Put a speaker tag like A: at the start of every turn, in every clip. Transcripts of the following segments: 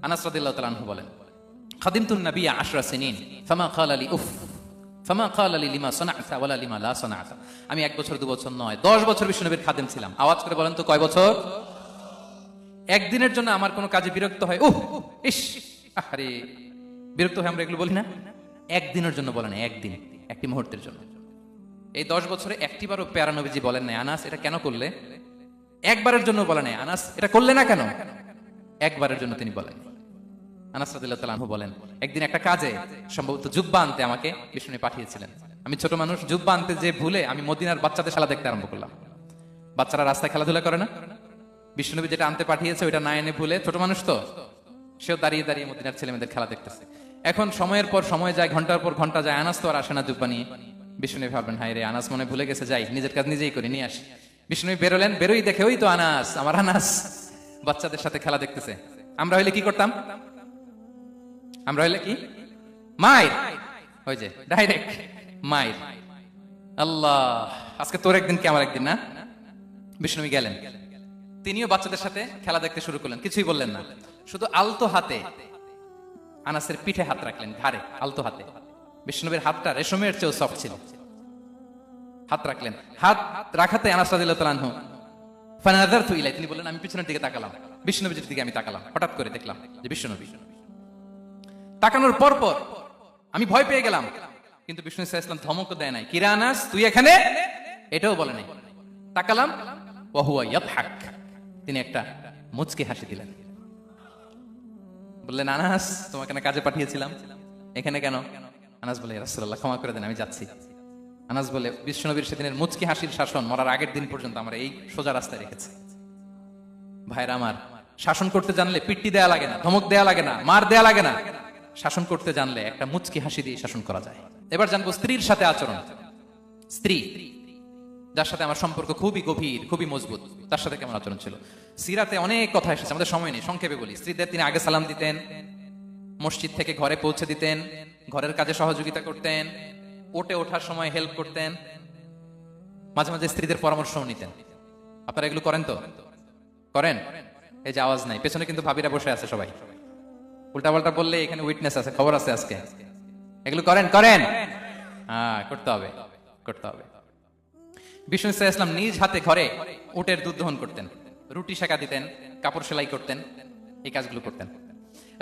A: আনাস রাদিয়াল্লাহু তাআলা আনহু বলেন, খাদিমতুন নবিয়্যা 10 সিনিন ফামা ক্বালা লি উফ ফামা ক্বালা লি লিমা সানা'তা ওয়ালা লিমা লা সানা'তা। আমি 1 বছর 2 বছর নয়, 10 বছর বিশ্বনবীর খাদেম ছিলাম। আওয়াজ করে বলেন তো কয় বছর? একদিনের জন্য আমার কোনো কাজে বিরক্ত হয়, উহ ইস আরে বিরক্ত হয়, আমরা এগুলো বলি না? একদিনের জন্য বলেন, একদিন, একটি মুহূর্তের জন্য। এই 10 বছরে একটিবারও প্যারা নবীজি বলেন নাই, আনাস এটা কেন করলে? একবারের জন্য বলেন নাই, আনাস এটা করলে না কেন? একবারের জন্য তিনি বলেন। আনাস রাদিয়াল্লাহু তাআলা আনহু বলেন, একদিন একটা কাজে সম্ভবত জুব্বা আনতে আমাকে বিষ্ণু পাঠিয়েছিলেন। আমি ছোট মানুষ, জুব্বা আনতে যে ভুলে আমি মদিনার বাচ্চাদের খেলা দেখতে আরম্ভ করলাম। বাচ্চারা রাস্তায় খেলাধুলা করে না? বিষ্ণুনবী যেটা আনতে পাঠিয়েছে ওইটা না এনে ভুলে, ছোট মানুষ তো, সেও দাঁড়িয়ে দাঁড়িয়ে মদিনার ছেলেমেয়েদের খেলা দেখতেছে। এখন সময়ের পর সময় যায়, ঘন্টার পর ঘন্টা যায়, আনাস তো আর আসে না জুব্বা নিয়ে। বিষ্ণুনবী ভাবলেন, হায় রে আনাস মনে ভুলে গেছে, যাই নিজের কাজ নিজেই করে নিয়ে আসি। বিষ্ণুনবী বেরোলেন, বেরোই দেখে ওই তো আনাস, আমার আনাস বাচ্চাদের সাথে খেলা দেখতেছে। আমরা হইলে কি করতাম? আমরা হইলে কি মায়ের, ওই যে ডাইরেক্ট মায়ের। আল্লাহ, আজকে তোর একদিন কি আমার একদিন না? বিষ্ণুনবী গেলেন, তিনিও বাচ্চাদের সাথে খেলা দেখতে শুরু করলেন, কিছুই বললেন না, শুধু আলতো হাতে আনাসের পিঠে হাত রাখলেন, ঘাড়ে আলতো হাতে। বিষ্ণুনবীর হাতটা রেশমের চেয়েও সফট ছিল। হাত রাখলেন, হাত রাখাতে আনাস রাদিয়াল্লাহু তাআলা আনহু ফানাযারতু ইলাই, তিনি বললেন আমি পিছনের দিকে তাকালাম, বিষ্ণুনবীর দিকে আমি তাকালাম, হঠাৎ করে দেখলাম যে বিষ্ণুনবী। তাকানোর পর পর আমি ভয় পেয়ে গেলাম, কিন্তু বিষ্ণু সাল্লাল্লাহু আলাইহি ওয়াসাল্লাম ধমক দেয় নাই, কিরা আনাস তুই এখানে, এটাও বলে নাই। তাকালাম, ওয়া হুয়া ইয়াদহাক, তিনি একটা মুচকি হাসি দিলেন। বললেন, আনাস তোমাকে না কাজে পাঠিয়েছিলাম, এখানে কেন? আনাস বলে, ইয়া রাসূলুল্লাহ ক্ষমা করে দেন, আমি যাচ্ছি। আনাস বলে, বিশ্বনবীর সেদিনের মুচকি হাসির শাসন মরার আগের দিন পর্যন্ত আমরা এই সোজা রাস্তায় রেখেছি। ভাইরা আমার, শাসন করতে জানলে পিট্টি দেয়া লাগে না, ধমক দেয়া লাগে না, মার দেয়া লাগে না। শাসন করতে জানলে একটা মুচকি হাসি দিয়ে শাসন করা যায়। এবার জানবো স্ত্রীর সাথে আচরণ। স্ত্রী যার সাথে আমার সম্পর্ক খুবই গভীর, খুবই মজবুত, তার সাথে কেমন আচরণ ছিল? সিরাতে অনেক কথা এসেছে, আমাদের সময় নেই, সংক্ষেপে বলি। স্ত্রীদের তিনি আগে সালাম দিতেন, মসজিদ থেকে ঘরে পৌঁছে দিতেন, ঘরের কাজে সহযোগিতা করতেন, ওঠে ওঠার সময় হেল্প করতেন, মাঝে মাঝে স্ত্রীদের পরামর্শও নিতেন। আপনারা এগুলো করেন তো? করেন? এই যে আওয়াজ নাই, পেছনে কিন্তু ভাবিরা বসে আছে সবাই, উল্টাপাল্টা বললে এখানে উইটনেস আছে, খবর আছে আজকে। এগুলো করেন? করেন? হ্যাঁ, করতে হবে, করতে হবে। বিষ্ণু সাল্লাল্লাহু আলাইহি ওয়াসাল্লাম নিজ হাতে ঘরে উটের দুধ দহন করতেন, রুটি সেকা দিতেন, কাপড় সেলাই করতেন, এই কাজগুলো করতেন।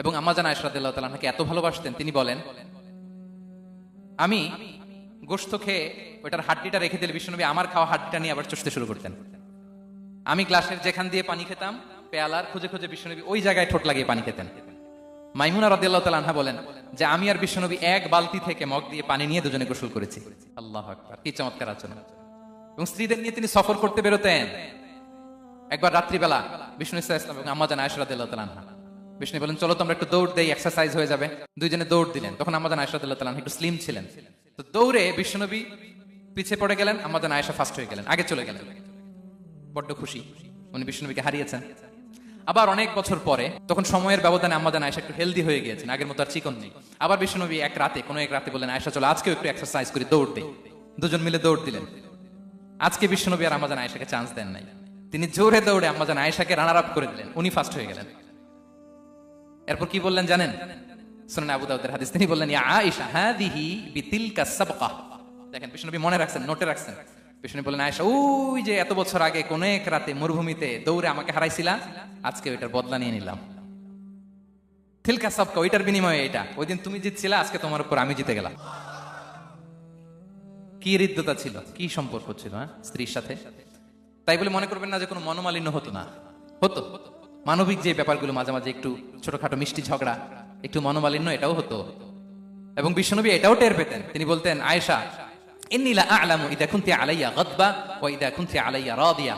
A: এবং আম্মা জান আয়েশা রাদিয়াল্লাহু তাআলা আনহাকে এত ভালোবাসতেন, তিনি বলেন, আমি গোশত খেয়ে ওটার হাড্ডিটা রেখে দিলে বিষ্ণুনবী আমার খাওয়া হাড্ডিটা নিয়ে আবার চষতে শুরু করতেন। আমি গ্লাসের যেখান দিয়ে পানি খেতাম, পেয়ালার খুঁজে খুঁজে বিষ্ণুনবী ওই জায়গায় ঠোঁট লাগিয়ে পানি খেতেন। মাইমুনা রাদিয়াল্লাহু তাআলা আনহা বলেন যে আমি আর বিষ্ণুনবী এক বালতি থেকে মগ দিয়ে পানি নিয়ে দুজনে গোসল করেছি। আল্লাহু আকবার, কি চমৎকার আচরণ। এবং স্ত্রীদের নিয়ে তিনি সফর করতে বেরোতেন। একবার রাত্রিবেলা বিষ্ণু সাল্লাল্লাহু আলাইহি ওয়াসাল্লাম এবং আম্মা জান আয়েশা রাদিয়াল্লাহু তাআলা আনহা, বিষ্ণু বলেন চলো তো আমরা একটু দৌড় দেই, এক্সারসাইজ হয়ে যাবে। দুইজনে দৌড় দিলেন। তখন আম্মা জান আয়েশা রাদিয়াল্লাহু তাআলা আনহা একটু স্লিম ছিলেন, তো দৌড়ে বিষ্ণুনবী পিছে পড়ে গেলেন, আম্মা জান আয়েশা ফার্স্ট হয়ে গেলেন, আগে চলে গেলেন। বড্ড খুশি, উনি বিষ্ণুনবীকে হারিয়েছেন। আবার অনেক বছর পরে, তখন সময়ের ব্যবধানে আম্মা জান আয়েশা একটু হেলদি হয়ে গিয়েছেন, আগের মতো আর চিকন নেই। আবার বিষ্ণুনবী এক রাতে বললেন, আয়েশা চলো আজকেও একটু এক্সারসাইজ করি, দৌড় দেই। দুজন মিলে দৌড় দিলেন। আজকে বিষ্ণুনবী আর আম্মা জান আয়েশাকে চান্স দেন নাই, তিনি জোরে দৌড়ে আম্মা জান আয়েশাকে রানার আপ করে দিলেন, উনি ফার্স্ট হয়ে গেলেন। এরপর কি বললেন জানেন? সুনান আবু দাউদের হাদিস, তিনি বললেন, ইয়া আয়েশা হাদিহি বিতিলকা সাবকা। দেখেন বিষ্ণুনবী মনে রাখছেন, নোটে রাখছেন। বিষ্ণুনবী বললেন, আয়েশা ওই যে এত বছর আগে কোন এক রাতে মরুভূমিতে দৌড়ে আমাকে হারাইছিলা, আজকে ওইটার বদলা নিয়ে নিলাম। তিলকা সাবকা, ওইটার বিনিময়ে এটা, ওই দিন তুমি জিতছিলা, আজকে তোমার উপর আমি জিতে গেলাম। কি হৃদ্যতা ছিল, কি সম্পর্ক ছিল স্ত্রীর সাথে। তাই বলে মনে করবেন না যে কোনো মনোমালিন্য হতো না, হতো। মানবিক যে ব্যাপারগুলো, মাঝে মাঝে একটু ছোটখাটো মিষ্টি ঝগড়া, একটু মনোমালিন্য, এটাও হতো। এবং বিশ্বনবী এটাও টের পেতেন। তিনি বলতেন, আয়েশা ইন্নী লা আ'লামু ইযা কুনতি আলাইয়া গাদবা ওয়া ইযা কুনতি আলাইয়া রাদিয়া।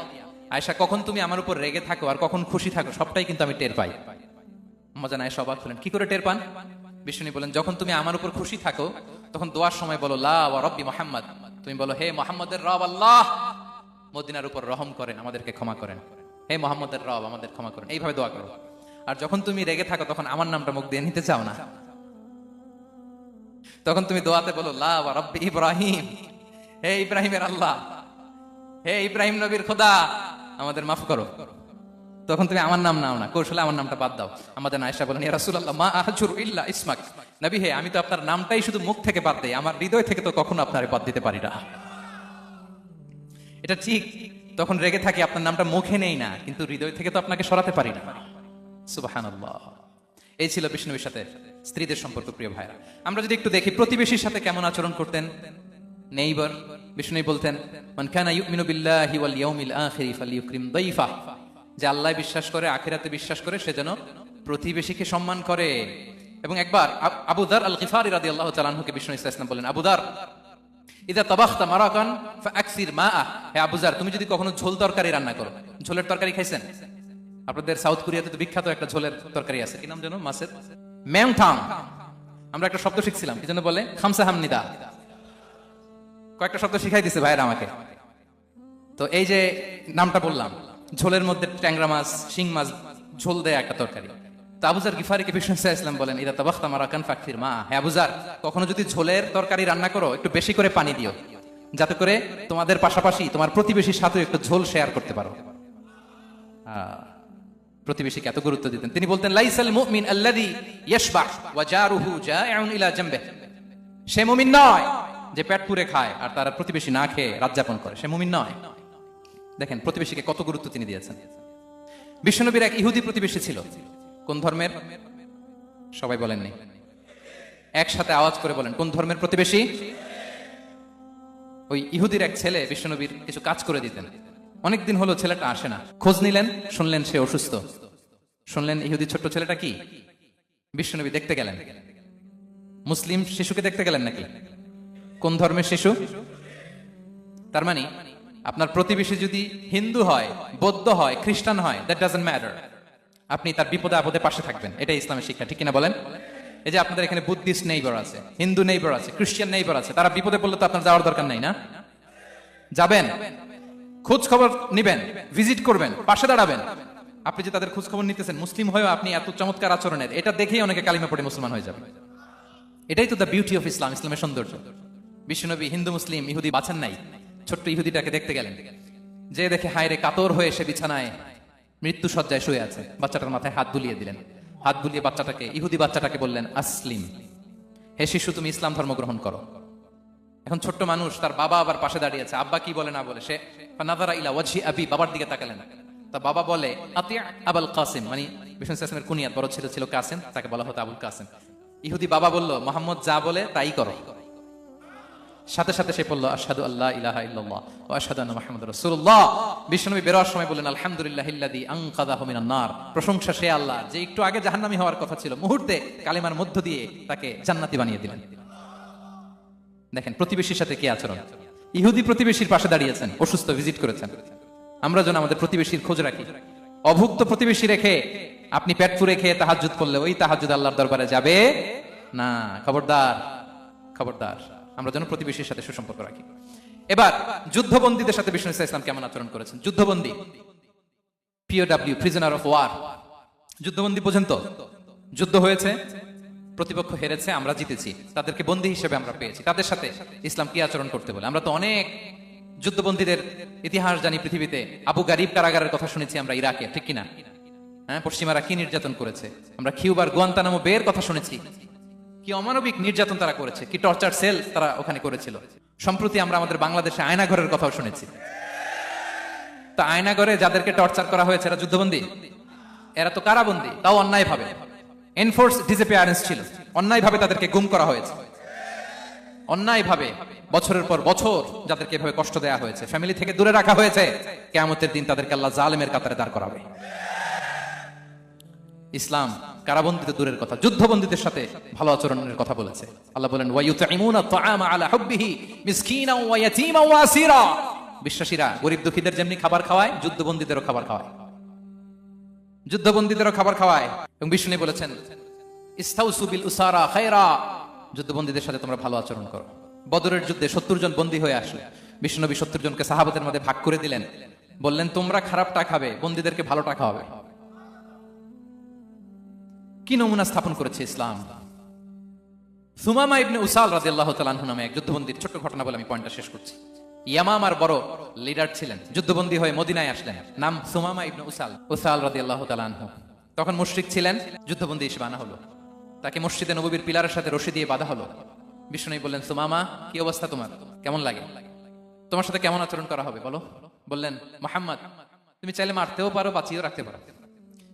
A: আয়েশা, কখন তুমি আমার উপর রেগে থাকো আর কখন খুশি থাকো সবটাই কিন্তু আমি টের পাই। আম্মা জান আয়েশা অবাক হলেন, কি করে টের পান? বিষ্ণু বলেন, যখন তুমি আমার উপর খুশি থাকো তখন দোয়ার সময় বলো লা ওয়া রাব্বি মুহাম্মদ, তুমি বলো হে মুহাম্মদের রব আল্লাহ, মদিনার উপর রহম করেন, আমাদেরকে ক্ষমা করেন, হে মুহাম্মদের রব আমাদের ক্ষমা করেন, এইভাবে দোয়া করো। আর যখন তুমি রেগে থাকো তখন আমার নামটা মুখ দিয়ে নিতে চাও না, তখন তুমি দোয়াতে বলো লা ওয়া রাব্বি ইব্রাহিম, হে ইব্রাহিমের আল্লাহ, হে ইব্রাহিম নবীর খোদা আমাদের মাফ করো। তখন তুমি আমার নাম নাও না, কৌশলে আমার নামটা বাদ দাও। আমাদের আয়েশা বলেন, ইয়া রাসূলুল্লাহ মা আহজুরু ইল্লা ইসমাক, নবী হে আমি তো আপনার নামটাই শুধু মুখ থেকে বাদ দেই, আমার হৃদয় থেকে তো কখনো আপনারে বাদ দিতে পারি না। এটা ঠিক, তখন রেগে থাকি, আপনার নামটা মুখে নেই না, কিন্তু হৃদয় থেকে তো আপনাকে সরাতে পারি না। সুবহানাল্লাহ। এই ছিল বিষ্ণুবীর সাথে স্ত্রীদের সম্পর্ক। প্রিয় ভাইরা, আমরা যদি একটু দেখি প্রতিবেশীর সাথে কেমন আচরণ করতেন নেইবার। বিষ্ণু বলতেন, মান কানা ইউমিনু বিল্লাহি ওয়াল ইয়াউমিল আখিরি ফালইউকরিম দাইফা, যে আল্লাহ বিশ্বাস করে, আখিরাতে বিশ্বাস করে, সে যেন প্রতিবেশীকে সম্মান করে। এবং একবার আবু যার আল গিফারি রাদিয়াল্লাহু তাআলা আনহুকে বিষ্ণু ইসলাম বলেন, আবু যার ইদা তাবাখতা মারাকান ফাআকসির মাআ, হে আবু যার তুমি যদি কখনো ঝোল তরকারি রান্না করো, ঝোলের তরকারি খাইছেন? আপনাদের সাউথ কোরিয়াতে তো বিখ্যাত একটা ঝোলের তরকারি আছে, কি নাম যেন, মাছের মেংথাং। আমরা একটা শব্দ শিখছিলাম, কি যেন বলে, খামসা হামনিদা। কয়েকটা শব্দ শিখাই দিছে ভাইরা আমাকে। তো এই যে নামটা বললাম, ঝোলের মধ্যে ট্যাংরা মাছ, শিং মাছ ঝোল দেয়া একটা তরকারি। তো আবু যার গিফারিকে বিষ্ণু ইসলাম বলেন, ইদা তাবাখতা মারাকান ফাকসির মা, হে আবু যার কখনো যদি ঝোলের তরকারি রান্না করো, একটু বেশি করে পানি দিও, যাতে করে তোমাদের পাশাপাশি তোমার প্রতিবেশীর সাথে একটু ঝোল শেয়ার করতে পারো। প্রতিবেশীকে এত গুরুত্ব দিতেন। তিনি বলতেন, লাইসাল মুমিন আল্লাযী ইয়াশবা ওয়া জারুহু জাইউন ইলা জামবিহি, সে মুমিন নয় যে পেট পুরে খায় আর তার প্রতিবেশী না খেয়ে রাত যাপন করে, সে মুমিন নয়। দেখেন প্রতিবেশীকে কত গুরুত্ব তিনি দিয়েছেন। বিশ্বনবীর এক ইহুদি প্রতিবেশী ছিল। কোন ধর্মের? সবাই বলেননি, একসাথে আওয়াজ করে বলেন, কোন ধর্মের প্রতিবেশী? ওই ইহুদির এক ছেলে বিশ্বনবীর কিছু কাজ করে দিতেন। অনেকদিন হলো ছেলেটা আসে না, খোঁজ নিলেন, শুনলেন সে অসুস্থ। শুনলেন ইহুদি ছোট্ট ছেলেটা কি, বিশ্বনবী দেখতে গেলেন। মুসলিম শিশুকে দেখতে গেলেন নাকি? কোন ধর্মের শিশু? তার মানে আপনার প্রতিবেশী যদি হিন্দু হয়, বৌদ্ধ হয়, খ্রিস্টান হয়, দ্যাট ডাজন্ট ম্যাটার, আপনি তার বিপদে আপদে পাশে থাকবেন। এটাই ইসলামের শিক্ষা, ঠিক কিনা বলেন? এই যে আপনাদের এখানে বুদ্ধিস্ট নেইবার আছে, হিন্দু নেইবার আছে, খ্রিস্টান নেইবার আছে, তারা বিপদে পড়লে তো আপনার যাওয়ার দরকার নাই না? যাবেন, খোঁজ খবর নিবেন, ভিজিট করবেন, পাশে দাঁড়াবেন। আপনি যে তাদের খোঁজ খবর নিতেছেন, মুসলিম হয়েও আপনি এত চমৎকার আচরণের, এটা দেখেই অনেকে কালিমা পড়ে মুসলমান হয়ে যাবে। এটাই তো দ্য বিউটি অফ ইসলাম, ইসলামের সৌন্দর্য। বিশ্বনবী হিন্দু মুসলিম ইহুদি বাছান নাই, ছোট্ট ইহুদিটাকে দেখতে গেলেন, যে দেখে হায়রে কাতর হয়ে সে বিছানায় মৃত্যু সজ্জায় শুয়ে আছে। বাচ্চাটার মাথায় হাত বুলিয়ে দিলেন, হাত বুলিয়ে বাচ্চাটাকে, ইহুদি বাচ্চাটাকে বললেন, আসলিম, হে শিশু তুমি ইসলাম ধর্ম গ্রহণ করো। এখন ছোট্ট মানুষ, তার বাবা আবার পাশে দাঁড়িয়ে আছে, আব্বা কি বলে না বলে, সে নাযারা ইলা ওয়াজহি আবি, বাবার দিকে তাকালেন। তা বাবা বলে, আতি আবুল কাসিম, মানে বিষ্ণু ইসলামের কুনিয়াত, বড় ছেলে ছিল কাসিম, তাকে বলা হতো আবুল কাসিম। ইহুদি বাবা বলল, মোহাম্মদ যা বলে তাই করো। সাথে সাথে সে বলল, আশহাদু আল্লা ইলাহা ইল্লাল্লাহ ওয়া আশহাদু আন্না মুহাম্মাদুর রাসূলুল্লাহ। বিশ্বনবী বেরোয়ার সময় বললেন, আলহামদুলিল্লাহিল্লাযী আনকাযাহু মিনান নার, প্রশংসা সে আল্লাহ যে একটু আগে জাহান্নামী হওয়ার কথা ছিল, মুহূর্তে কালিমার মধ্য দিয়ে তাকে জান্নাতি বানিয়ে দিলেন। দেখেন প্রতিবেশীর সাথে কি আচরণ। ইহুদি প্রতিবেশীর পাশে দাঁড়িয়েছেন, অসুস্থ, ভিজিট করেছেন। আমরা যেন আমাদের প্রতিবেশীর খোঁজ রাখি। অভুক্ত প্রতিবেশী রেখে আপনি পেট পুরে খেয়ে তাহাজ্জুদ করলে ওই তাহাজ্জুদ আল্লাহর দরবারে যাবে না। খবরদার, খবরদার, আমরা যেন প্রতিবেশীর সাথে সুসম্পর্ক রাখি। এবার যুদ্ধবন্দীদের সাথে বিষ্ণু ইসলাম কেমন আচরণ করেছেন। যুদ্ধবন্দী, পিওডব্লিউ, প্রিজনার অফ ওয়ার, যুদ্ধবন্দী পর্যন্ত যুদ্ধ হয়েছে, প্রতিপক্ষ হেরেছে, আমরা জিতেছি, তাদেরকে বন্দী হিসেবে আমরা পেয়েছি, তাদের সাথে ইসলাম কি আচরণ করতে বলে। আমরা তো অনেক যুদ্ধবন্দীদের ইতিহাস জানি পৃথিবীতে। আবু গারিব কারাগারের কথা শুনেছি আমরা ইরাকে, ঠিক কিনা? হ্যাঁ, পশ্চিমারা কি নির্যাতন করেছে। আমরা কিউবার গুয়ান্তানামো বের কথা শুনেছি, কি অমানবিক নির্যাতন তারা করেছে, কি টর্চার সেল তারা ওখানে করেছিল। সম্প্রতি আমরা আমাদের বাংলাদেশে আয়নাঘরের কথাও শুনেছি। তা আয়নাঘরে যাদেরকে টর্চার করা হয়েছে এরা যুদ্ধবন্দী? এরা তো কারাবন্দী, তাও অন্যায় ভাবে। এনফোর্স ডিসঅ্যাপিয়ারেন্স ছিল, অন্যায় ভাবে তাদেরকে গুম করা হয়েছে, অন্যায় ভাবে বছরের পর বছর যাদেরকে এভাবে কষ্ট দেওয়া হয়েছে, ফ্যামিলি থেকে দূরে রাখা হয়েছে। কিয়ামতের দিন তাদেরকে আল্লাহ জালেমের কাতারে দাঁড় করাবে। ইসলাম কারাবন্দীতে দূরের কথা, যুদ্ধবন্দীদের সাথে ভালো আচরণের কথা বলেছে। আল্লাহ বলেন, ওয়া ইউতঈমুনা আত-তাআমা আলা হুব্বিহি মিসকিনাও ওয়া ইয়াতীমান ওয়া আসীরা। বিশ্বাসীরা গরিব দুঃখীদের যেমনি খাবার খাওয়ায়, যুদ্ধবন্দীদেরও খাবার খাওয়ায়, যুদ্ধবন্দীদেরও খাবার খাওয়ায়। এবং বিষ্ণু বলেছেন, ইস্তাউসু বিল উসারা খায়রা, যুদ্ধবন্দীদের সাথে তোমরা ভালো আচরণ করো। বদরের যুদ্ধে 70 জন বন্দী হয়ে আসলো। বিশ্বনবী 70 জনকে সাহাবাদের মধ্যে ভাগ করে দিলেন, বললেন তোমরা খারাপটা খাবে, বন্দীদেরকে ভালোটা খাওয়াবে। কি নমুনা স্থাপন করেছে ইসলাম। সুমামা ইবনে উসাল রাদিয়াল্লাহু তাআলা আনহু নামে এক যুদ্ধবন্দীর ছোট্ট ঘটনা বলে আমি পয়েন্টটা শেষ করছি। ইয়ামামার বড় লিডার ছিলেন, যুদ্ধবন্দী হয়ে মদিনায় আসলেন, নাম সুমামা ইবনে উসাল রাদিয়াল্লাহু তাআলা আনহু। তখন মুশরিক ছিলেন, যুদ্ধবন্দী হিসেবে আনা হলো, তাকে মসজিদে নববীর পিলারের সাথে রশি দিয়ে বাঁধা হলো। বিষ্ণু বললেন, সুমামা কি অবস্থা তোমার, কেমন লাগে, তোমার সাথে কেমন আচরণ করা হবে বলো। বললেন, মুহাম্মদ তুমি চাইলে মারতেও পারো, বাঁচিয়েও রাখতে পারো।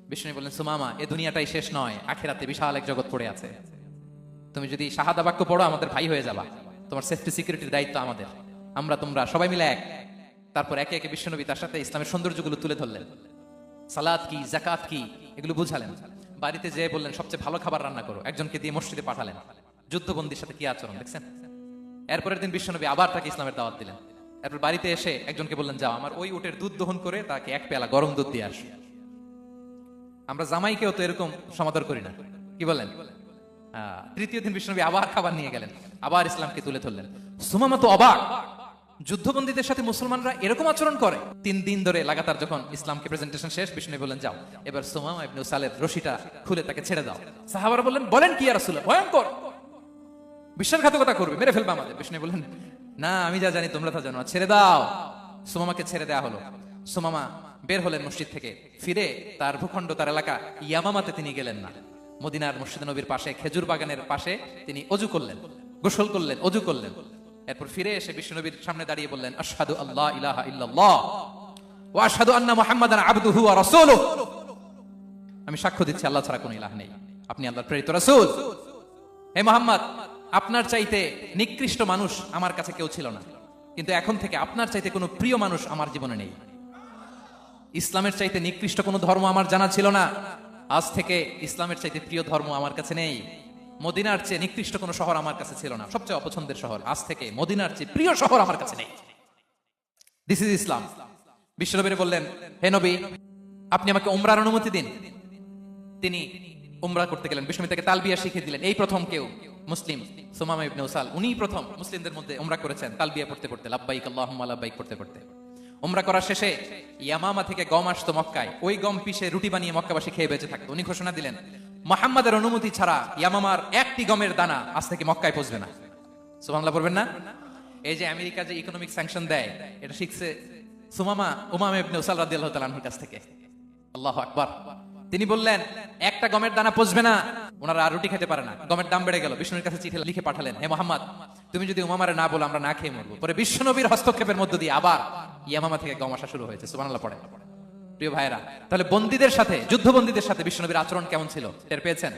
A: বিষ্ণু বললেন, সুমামা এ দুনিয়াটাই শেষ নয়, আখিরাতে বিশাল এক জগৎ পড়ে আছে, তুমি যদি শাহাদা বাক্য পড়ো আমাদের ভাই হয়ে যাবা, তোমার সেফটি সিকিউরিটির দায়িত্ব আমাদের, আমরা তোমরা সবাই মিলে এক। তারপর একে একে বিশ্বনবী তার সাথে ইসলামের সৌন্দর্যগুলো তুলে ধরলেন, সালাত কি, জাকাত কি, এগুলো বুঝালেন। বাড়িতে যেয়ে বললেন সবচেয়ে ভালো খাবার রান্না করো, একজনকে দিয়ে মসজিদে পাঠালেন। যুদ্ধবন্দীর সাথে কি আচরণ দেখছেন। এরপরের দিন বিশ্বনবী আবার তাকে ইসলামের দাওয়াত দিলেন। এরপর বাড়িতে এসে একজনকে বললেন, যাও আমার ওই উটের দুধ দহন করে তাকে এক পেয়ালা গরম দুধ দিয়ে আসো। আমরা জামাইকেও তো এরকম সমাদর করি না, কি বলেন। তৃতীয় দিন বিশ্বনবী আবার খাবার নিয়ে গেলেন, আবার ইসলামকে তুলে ধরলেন। সুমামা তো অবাক, যুদ্ধবন্দীদের সাথে মুসলমানরা এরকম আচরণ করে। 3 দিন ধরে লাগাতার যখন ইসলামকে প্রেজেন্টেশন শেষ, বিষ্ণু বললেন, যাও এবার সুমামা ইবনে উসালের রশিটা খুলে তাকে ছেড়ে দাও। সাহাবারা বললেন, বলেন কি ইয়া রাসূলুল্লাহ, ভয়ঙ্কর, বিশ্বাসঘাতকতা করবে, মেরে ফেলবে আমাদের। বিষ্ণু বললেন, না আমি যা জানি তোমরা তা জানো না, ছেড়ে দাও। সুমামাকে ছেড়ে দেওয়া হলো। সুমামা বের হলেন মসজিদ থেকে, ফিরে তার ভূখণ্ড, তার এলাকা ইয়ামামাতে তিনি গেলেন না। মদিনার মসজিদ নবীর পাশে খেজুর বাগানের পাশে তিনি অজু করলেন, গোসল করলেন, অজু করলেন। এরপর ফিরে এসে বিশ্বনবীর সামনে দাঁড়িয়ে বললেন, আশহাদু আল্লা ইলাহা ইল্লাল্লাহ ওয়া আশহাদু আন্না মুহাম্মাদান আবদুহু ওয়া রাসূলুহু, আমি সাক্ষ্য দিচ্ছি আল্লাহ ছাড়া কোনো ইলাহ নেই, আপনি আল্লাহর প্রেরিত রাসূল। হে মুহাম্মদ, আপনার চাইতে নিকৃষ্ট মানুষ আমার কাছে কেউ ছিল না, কিন্তু এখন থেকে আপনার চাইতে কোনো প্রিয় মানুষ আমার জীবনে নেই। ইসলামের চাইতে নিকৃষ্ট কোনো ধর্ম আমার জানা ছিল না, আজ থেকে ইসলামের চাইতে প্রিয় ধর্ম আমার কাছে নেই। মদিনার চেয়ে নিকৃষ্ট কোনো শহর আমার কাছে ছিল না, সবচেয়ে অপছন্দের শহর, আজ থেকে মদিনার চেয়ে প্রিয় শহর আমার কাছে নেই। দিস ইজ ইসলাম। বিশ্বনবী বললেন, হে নবী, আপনি আমাকে উমরার অনুমতি দিন। তিনি উমরা করতে গেলেন, বিশ্বনবী তাকে তালবিয়া শিখিয়ে দিলেন। এই প্রথম কেউ মুসলিম, সুমামা ইবনে উসাল, উনিই প্রথম মুসলিমদের মধ্যে উমরা করেছেন তালবিয়া পড়তে পড়তে, লাব্বাইক আল্লাহুম্মা লাব্বাইক পড়তে পড়তে। উমরা করার শেষে ইয়ামামা থেকে গম আসতো মক্কায়, ওই গম পিষে রুটি বানিয়ে মক্কাবাসী খেয়ে বেঁচে থাকতো। উনি ঘোষণা দিলেন, মুহাম্মাদের অনুমতি ছাড়া ইয়ামামার একটি গমের দানা আজ থেকে মক্কায় পৌঁছবে না। সুবহানাল্লাহ পড়বেন না। এই যে আমেরিকা যে ইকোনমিক স্যাংশন দেয়, এটা শিখছে উমামা ইবনে উসাল রাদিয়াল্লাহু তাআলা আনহুর কাছ থেকে। আল্লাহু আকবার। তিনি বললেন, একটা গমের দানা পচবে না, ওনারা আর রুটি খেতে পারে না। গমের দাম বেড়ে গেল, বিষ্ণুর কাছে চিঠি লিখে পাঠালেন, হে মুহাম্মদ, তুমি যদি উমামারে না বলো আমরা না খেয়ে মরবো। পরে বিশ্বনবীর হস্তক্ষেপের মধ্য দিয়ে আবার ইয়ামামা থেকে গম আসা শুরু হয়েছে। সুবহানাল্লাহ পড়ে। প্রিয় ভাইরা, তাহলে বন্দীদের সাথে, যুদ্ধবন্দীদের সাথে বিশ্বনবীর আচরণ কেমন ছিল টের পেয়েছেন।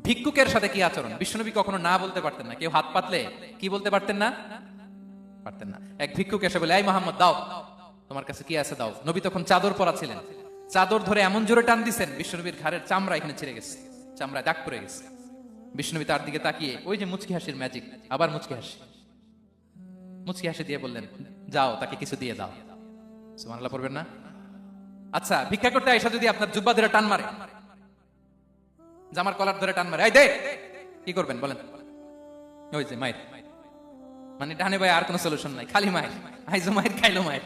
A: ভিক্ষুকের সাথে কি আচরণ, বিশ্বনবী কখনো না বলতে পারতেন না। কেউ হাত পাতলে কি বলতে পারতেন না, পারতেন না। এক ভিক্ষুক এসে বলে, এই মুহাম্মদ দাও, তোমার কাছে কি আছে দাও। নবী তখন চাদর পরা ছিলেন, চাদর ধরে এমন জোরে টান দিছেন, বিশ্বনবীর ঘাড়ের চামড়া এখানে ছিঁড়ে গেছে, চামড়ায় দাগ পড়ে গেছে। বিশ্বনবী তার দিকে তাকিয়ে, ওই যে মুচকি হাসির ম্যাজিক, আবার মুচকি হাসি দিয়ে বললেন, যাও তাকে কিছু দিয়ে দাও। সুবহানাল্লাহ পড়বেন না। আচ্ছা, ভিক্ষা করতে আইসা যদি আপনার জুব্বা ধরে টান মারে, জামার কলার ধরে টান মারে, এই দে, কি করবেন বলেন। ওই যে মায়ের, মানে ডানে ভাই আর কোনো সলিউশন নাই, খালি মায়ের, আইজো মায়ের খাইলো মায়ের।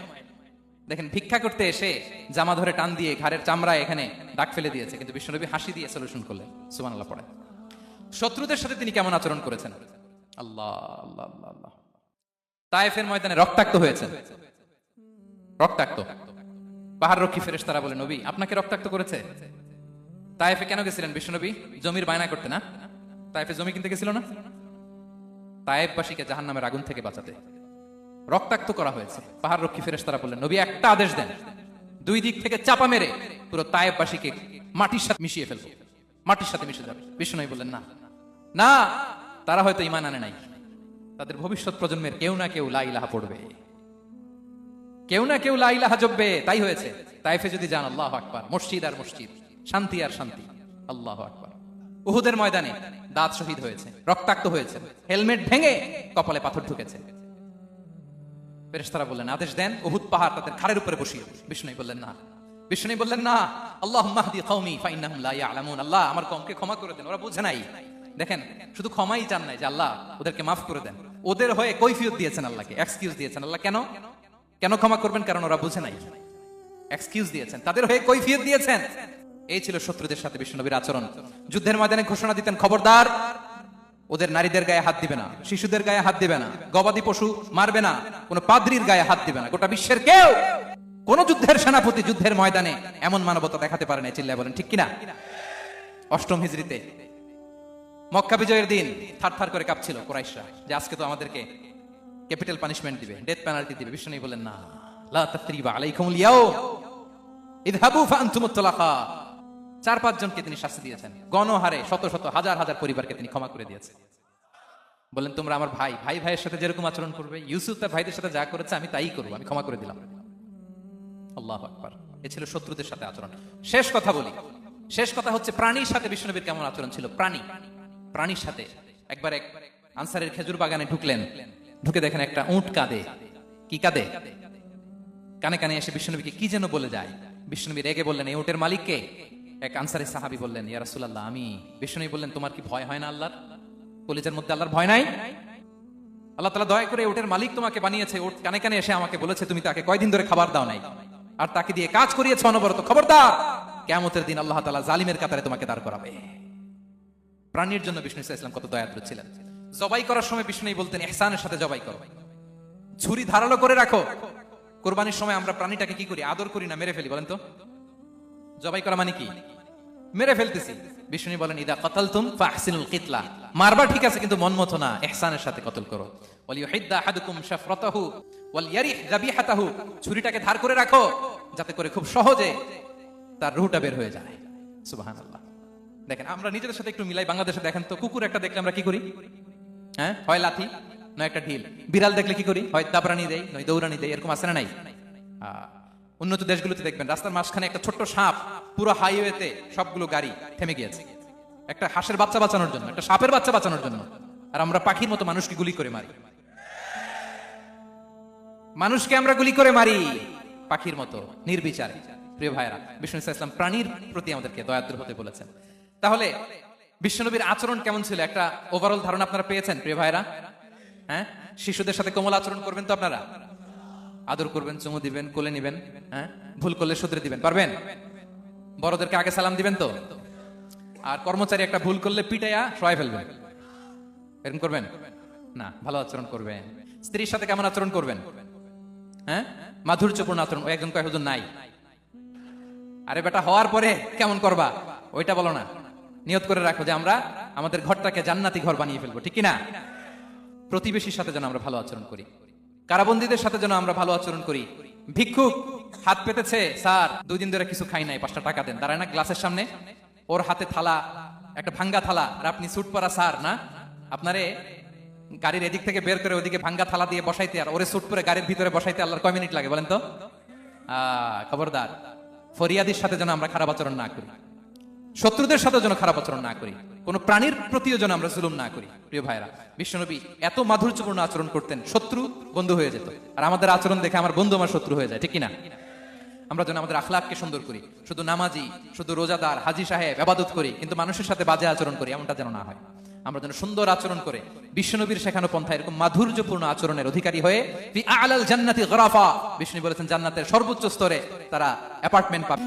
A: দেখেন, ভিক্ষা করতে এসে জামা ধরে টান দিয়ে ঘাড়ের চামড়ায় এখানে দাগ ফেলে দিয়েছে, কিন্তু বিশ্বনবী হাসি দিয়ে সলিউশন করলেন। সুবহানাল্লাহ পড়ে। শত্রুদের সাথে তিনি কেমন আচরণ করেছেন। আল্লাহ আল্লাহ আল্লাহ আল্লাহ। তায়েফের ময়দানে রক্তাক্ত হয়েছেন, রক্তাক্ত। পাহাড় রক্ষী ফেরেশতারা বলে, নবী আপনাকে রক্তাক্ত করেছে। তায়েফে কেন গেছিলেন বিশ্বনবী? জমির বায়না করতে না? তায়েফে জমি কিনতে গেছিল না? তায়েফবাসীকে জাহান্নামের আগুন থেকে বাঁচাতে রক্তাক্ত করা হয়েছে। পাহাড় রক্ষী ফেরেশতারা বললেন, নবী একটা আদেশ দেন, 2 দিক থেকে চাপা মেরে পুরো তায়েফবাসীকে মাটির সাথে মিশিয়ে ফেলবো, মাটির সাথে মিশে যাবে। বিষ্ণু বললেন, না না, তারা হয়তো ঈমান আনে নাই, তাদের ভবিষ্যৎ প্রজন্মের কেউ না কেউ লা ইলাহা পড়বে, কেউ না কেউ লা ইলাহা জপবে। তাই হয়েছে। তায়েফে যদি যান, আল্লাহু আকবার, মসজিদ আর মসজিদ, শান্তি আর শান্তি। আল্লাহু আকবার। উহুদের ময়দানে দাঁত শহীদ হয়েছে, রক্তাক্ত হয়েছে, হেলমেট ভেঙে কপালে পাথর ঢুকেছে। ফেরেশতারা বললেন, আদেশ দেন উহুদ পাহাড় তাদের ঘাড়ের উপরে বসিয়ে। বিষ্ণু বললেন, না। বিষ্ণু বললেন, না, আল্লাহুম্মা হদি কওমি ফাইন্নাহুম লা ইয়ালামুন, আল্লাহ আমার কওমকে ক্ষমা করে দেন, ওরা বুঝে নাই। দেখেন, শুধু ক্ষমাই চান নাই যে আল্লাহ ওদেরকে মাফ করে দেন, ওদের হয়ে কৈফিয়ত দিয়েছেন আল্লাহকে, এক্সকিউজ দিয়েছেন। আল্লাহ কেন কেন ক্ষমা করবেন? কারণ ওরা বুঝে নাই। এক্সকিউজ দিয়েছেন, তাদের হয়ে কৈফিয়ত দিয়েছেন। এই ছিল শত্রুদের সাথে বিশ্বনবীর আচরণ। যুদ্ধের ময়দানে ঘোষণা দিতেন, খবরদার ওদের নারীদের গায়ে হাত দিবে না, শিশুদের গায়ে হাত দিবে না, গবাদি পশু মারবে না, কোনো পাদ্রীর গায়ে হাত দিবে না। গোটা বিশ্বের কেউ কোন যুদ্ধের সেনাপতি যুদ্ধের ময়দানে এমন মানবতা দেখাতে পারে না। চিল্লায় বলেন ঠিক কিনা? অষ্টম হিজরিতে মক্কা বিজয়ের দিন থারথার করে কাঁপছিল কুরাইশরা যে আজকে তো আমাদেরকে ক্যাপিটাল পানিশমেন্ট দিবে, ডেথ পেনাল্টি দিবে। বিষ্ণু বলেন না, লা তাসরিবা আলাইকুমুল ইয়াউম ইযহাবু ফাআনতুমুত তুলাকা। 4-5 জনকে তিনি শাস্তি দিয়েছেন, গণহারে শত শত হাজার হাজার পরিবারকে তিনি ক্ষমা করে দিয়েছেন। বলেন তোমরা আমার ভাই, ভাই ভাইয়ের সাথে যেরকম আচরণ করবে, ইউসুফ তার ভাইদের সাথে যা করেছে আমি তাই করবো, আমি ক্ষমা করে দিলাম। আল্লাহু আকবার। এ ছিল শত্রুদের সাথে আচরণ। শেষ কথা বলি, শেষ কথা হচ্ছে প্রাণীর সাথে বিশ্বনবীর কেমন আচরণ ছিল। প্রাণীর সাথে একবার এক আনসারের খেজুর বাগানে ঢুকলেন, ঢুকে দেখেন একটা উট কাঁদে। কি কাঁদে? কানে কানে এসে বিশ্বনবীকে কি যেন বলে যায়। বিশ্বনবী রেগে বললেন, এই উটের মালিককে? এক আনসারী সাহাবী বললেন, ইয়া রাসূলুল্লাহ আমি। বিশ্বনবী বললেন, তোমার কি ভয় হয় না আল্লাহর? কলিজার মধ্যে আল্লাহর ভয় নাই? আল্লাহ তাআলা দয়া করে উটের মালিক তোমাকে বানিয়েছে, উট কানে কানে এসে আমাকে বলেছে তুমি তাকে কয়দিন ধরে খাবার দাও নাই, আর তাকে দিয়ে কাজ করিয়েছ অনবরত। খবরদার, কিয়ামতের দিন আল্লাহ তাআলা জালিমের কাতারে তোমাকে দাঁড় করাবে। প্রাণীর জন্য বিষ্ণু ইসলাম কত দয়াদ্র ছিলেন। জবাই করার সময় বিষ্ণু বলতেন, ইহসানের সাথে জবাই করো, ছুরি ধারালো করে রাখো। কোরবানির সময় আমরা প্রাণীটাকে কি করি? আদর করি না, মেরে ফেলি। বলেন তো, জবাই করা মানে কি? মেরে ফেলতেছি। বিষ্ণু বলেন, ইদা কাতালতুম ফাহসিনুল কিতলা, মারবা ঠিক আছে কিন্তু মন মতো না, ইহসানের সাথে কতল করো। ওয়াল ইউহিদ্দা আহাদুকুম শাফরাতাহু ওয়াল ইয়ারিহ যাবিহাতাহু, ছুরিটাকে ধার করে রাখো যাতে করে খুব সহজে তার রুহটা বের হয়ে যায়। সুবহানাল্লাহ। দেখেন আমরা নিজেদের সাথে একটু মিলাই। বাংলাদেশে দেখেন তো, কুকুর একটা দেখলে আমরা কি করি? হ্যাঁ, হয় লাথি নয় একটা ঢিল। বিড়াল দেখলে কি করি? হয় দাবরানি দেয় নয় দৌড়ানি দেয়। এরকম আছে না নাই? উন্নত দেশগুলোতে দেখবেন রাস্তার মাঝখানে একটা ছোট্ট সাপ, পুরো হাইওয়েতে সবগুলো গাড়ি থেমে গিয়েছে একটা হাঁসের বাচ্চা বাঁচানোর জন্য, একটা সাপের বাচ্চা বাঁচানোর জন্য। আর আমরা পাখির মতো মানুষকে গুলি করে মারি। মানুষকে আমরা গুলি করে মারি পাখির মতো নির্বিচারে। প্রিয় ভাইরা, বিষ্ণু ইসলাম প্রাণীর প্রতি আমাদেরকে দয়াদ্র হতে বলেছেন। তাহলে বিশ্বনবীর আচরণ কেমন ছিল একটা ওভারঅল ধারণা আপনারা পেয়েছেন? প্রিয় ভাইরা, হ্যাঁ, শিশুদের সাথে কোমল আচরণ করবেন তো আপনারা? আদর করবেন, চুমু দিবেন, কোলে নিবেন, হ্যাঁ, ভুল করলে শুধরে দিবেন, পারবেন? বড়দেরকে আগে সালাম দিবেন তো? আর কর্মচারী একটা ভুল করলে পিটাইয়া শোয়াই ফেলবেন, এরকম করবেন না? ভালো আচরণ করবেন। স্ত্রীর সাথে কেমন আচরণ করবেন? হ্যাঁ, মাধুর্যপূর্ণ আচরণ। ও একজন কয় হুজুর নাই। আরে বেটা, হওয়ার পরে কেমন করবা ওইটা বলো না। নিয়ত করে রাখো যে আমরা আমাদের ঘরটাকে জান্নাতি ঘর বানিয়ে ফেলবো, ঠিক কিনা? প্রতিবেশীর সাথে যেন আমরা ভালো আচরণ করি, কারাবন্দীদের সাথে যেন আমরা ভালো আচরণ করি। ভিক্ষুক হাত পেতেছে, স্যার 2 দিন ধরে কিছু খাই নাই, 5টা টাকা দেন। দাঁড়ায় না গ্লাসের সামনে, ওর হাতে থালা, একটা ভাঙ্গা থালা, আর আপনি স্যুট পরা স্যার না, আপনারে গাড়ির এদিক থেকে বের করে ওদিকে ভাঙ্গা থালা দিয়ে বসাইতে আর ওরে স্যুট পরে গাড়ির ভিতরে বসাইতে আল্লাহর কয় মিনিট লাগে বলেন তো? খবরদার, ফরিয়াদির সাথে যেন আমরা খারাপ আচরণ না করি, শত্রুদের সাথে যেন খারাপ আচরণ না করি, কোন প্রাণীর প্রতিও যেন আমরা জুলুম না করি। প্রিয় ভাইরা, বিশ্বনবী এত মাধুর্যপূর্ণ আচরণ করতেন, শত্রু বন্ধু হয়ে যেত। আর আমাদের আচরণ দেখে আমার বন্ধু আমার শত্রু হয়ে যায়, ঠিক কিনা? আমরা যেন আমাদের আখলাককে সুন্দর করি। শুধু নামাজি, শুধু রোজাদার, হাজি সাহেব ইবাদত করি কিন্তু মানুষের সাথে বাজে আচরণ করি, এমনটা যেন না হয়। আমরা যেন সুন্দর আচরণ করে বিশ্বনবীর শেখানো পন্থা এরকম মাধুর্যপূর্ণ আচরণের অধিকারী হয়ে ফি আ'লাল জান্নাতি গরাফা, বিষ্ণু বলেছেন জান্নাতের সর্বোচ্চ স্তরে তারা অ্যাপার্টমেন্ট পাবে।